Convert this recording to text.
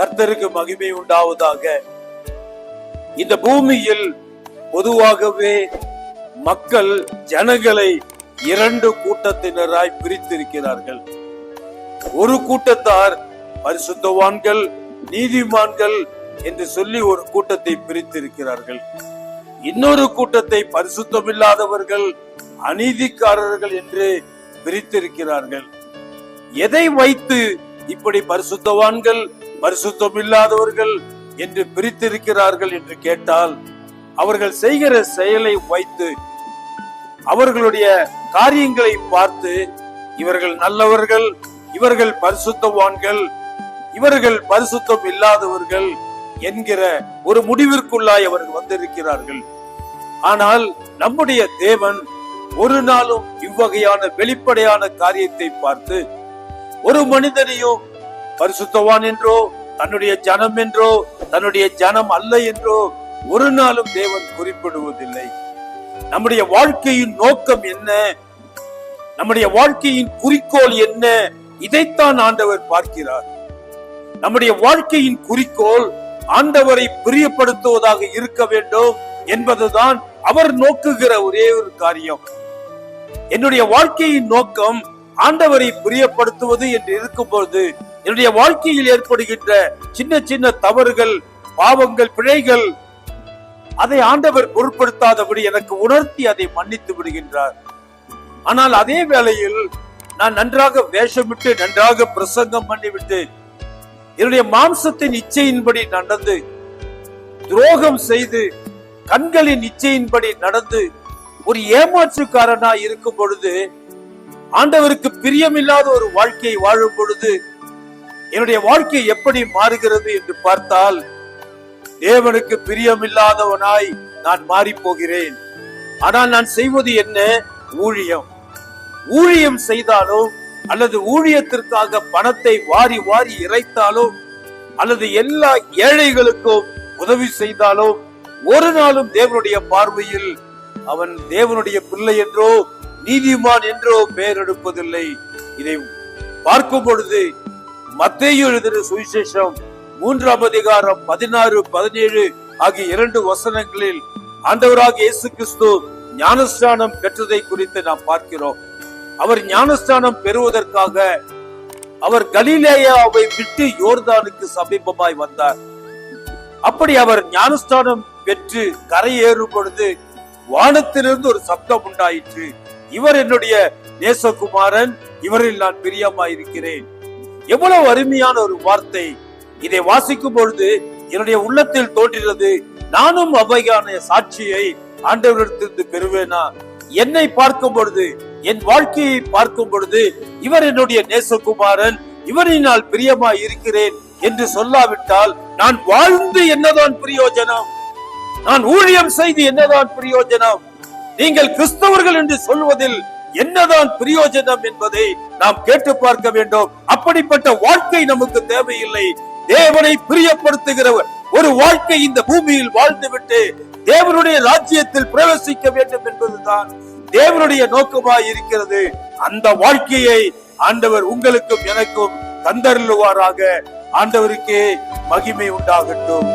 கர்த்தருக்கு மகிமை உண்டாவதாக. இந்த பூமியில் பொதுவாகவே மக்கள் ஜனங்களை இரண்டு கூட்டத்தினராய் பிரித்திருக்கிறார்கள். ஒரு கூட்டத்தார் பரிசுத்தவான்கள், நீதிமான்கள் என்று சொல்லி ஒரு கூட்டத்தை பிரித்திருக்கிறார்கள். இன்னொரு கூட்டத்தை பரிசுத்தமில்லாதவர்கள், அநீதிக்காரர்கள் என்று பிரித்திருக்கிறார்கள். எதை வைத்து இப்படி பரிசுத்தவான்கள், பரிசுத்தமில்லாதவர்கள் என்று பிரித்திருக்கிறார்கள் என்று கேட்டால், அவர்கள் செய்கிற செயலை வைத்து, அவர்களுடைய காரியங்களை பார்த்து இவர்கள் நல்லவர்கள், இவர்கள் பரிசுத்தவான்கள், இவர்கள் பரிசுத்தம் இல்லாதவர்கள் என்கிற ஒரு முடிவிற்குள்ளாய் அவர்கள் வந்திருக்கிறார்கள். ஆனால் நம்முடைய தேவன் ஒரு நாளும் இவ்வகையான வெளிப்படையான காரியத்தை பார்த்து ஒரு மனிதனையும் பரிசுத்தவான் என்றோ, தன்னுடைய ஜனம் என்றோ, தன்னுடைய ஜனம் அல்ல என்றோ ஒரு நாளும் தேவன் குறிப்பிடுவதில்லை. நம்முடைய வாழ்க்கையின் நோக்கம் என்ன, நம்முடைய வாழ்க்கையின் குறிக்கோள் என்ன, இதைத்தான் ஆண்டவர் பார்க்கிறார். நம்முடைய வாழ்க்கையின் குறிக்கோள் ஆண்டவரை பிரியப்படுத்துவதாக இருக்க வேண்டும் என்பதுதான் அவர் நோக்குகிற ஒரே ஒரு காரியம். என்னுடைய வாழ்க்கையின் நோக்கம் ஆண்டவரை பிரியப்படுத்துவது என்று இருக்கும்போது, என்னுடைய வாழ்க்கையில் ஏற்படுகின்ற சின்ன சின்ன தவறுகள், பாவங்கள், பிழைகள், அதை ஆண்டவர் பொருட்படுத்தாதபடி எனக்கு உணர்த்தி அதை மன்னித்து விடுகின்றார். ஆனால் அதே வேளையில் நான் நன்றாக வேஷமிட்டு, நன்றாக பிரசங்கம் பண்ணிவிட்டு, என்னுடைய மாம்சத்தின் இச்சையின்படி நடந்து, துரோகம் செய்து, கண்களின் இச்சையின்படி நடந்து, ஒரு ஏமாற்றுக்காரனா இருக்கும் பொழுது, ஆண்டவருக்கு பிரியமில்லாத ஒரு வாழ்க்கையை வாழும் பொழுது என்னுடைய வாழ்க்கை எப்படி மாறுகிறது என்று பார்த்தால், தேவனுக்கு பிரியமில்லாதவனாய் நான் மாறி போகிறேன். ஆனால் நான் செய்வது என்ன? ஊழியம். ஊழியம் செய்தாலும், அல்லது ஊழியத்திற்காக பணத்தை வாரி வாரி இறைத்தாலும், அல்லது எல்லா ஏழைகளுக்கும் உதவி செய்தாலும், ஒரு நாளும் தேவனுடைய பார்வையில் அவன் தேவனுடைய பிள்ளை என்றோ, நீதிமான் என்றோ பெயர் எடுப்பதில்லை. இதை பார்க்கும் பொழுது மத்தேயு எழுதின சுவிசேஷம் 3ஆம் அதிகாரம் 16, 17 ஆகிய 2 வசனங்களில் ஆண்டவராக இயேசு கிறிஸ்து ஞானஸ்நானம் பெற்றதை குறித்து நாம் பார்க்கிறோம். அவர் ஞானஸ்நானம் பெறுவதற்காக அவர் கலிலேயாவை விட்டு யோர்தானுக்கு சமீபமாய் வந்தார். அப்படி அவர் ஞானஸ்நானம் பெற்று கரையேறும் பொழுது வானத்திலிருந்து ஒரு சப்தம் உண்டாயிற்று. இவர் என்னுடைய நேசகுமாரன், இவரில் நான் பிரியமாயிருக்கிறேன். எவ்வளவு அருமையான ஒரு வார்த்தை! இதை வாசிக்கும் பொழுது என்னுடைய உள்ளத்தில் தோன்றினது, நானும் அவையான சாட்சியை ஆண்டவரிடத்திலிருந்து பெறுவேனா? என்னை பார்க்கும் பொழுது, என் வாழ்க்கையை பார்க்கும் பொழுது, இவர் என்னுடைய நேசகுமாரன், இவரில் நான் பிரியமாய் இருக்கிறேன் என்று சொல்லாவிட்டால் நான் வாழ்ந்து என்னதான் பிரயோஜனம்? நான் ஊழியம் செய்து என்னதான் பிரயோஜனம்? நீங்கள் கிறிஸ்தவர்கள் என்று சொல்வதில் என்னதான் பிரயோஜனம் என்பதை நாம் கேட்டு பார்க்க வேண்டும். அப்படிப்பட்ட வாழ்க்கை நமக்கு தேவையில்லை. தேவனை பிரியப்படுத்துகிறவர் ஒரு வாழ்க்கை இந்த பூமியில் வாழ்ந்துவிட்டு தேவனுடைய ராஜ்யத்தில் பிரவேசிக்க வேண்டும் என்பதுதான் தேவனுடைய நோக்கமாய் இருக்கிறது. அந்த வாழ்க்கையை ஆண்டவர் உங்களுக்கும் எனக்கும் தந்தருளுவாராக. ஆண்டவருக்கே மகிமை உண்டாகட்டும்.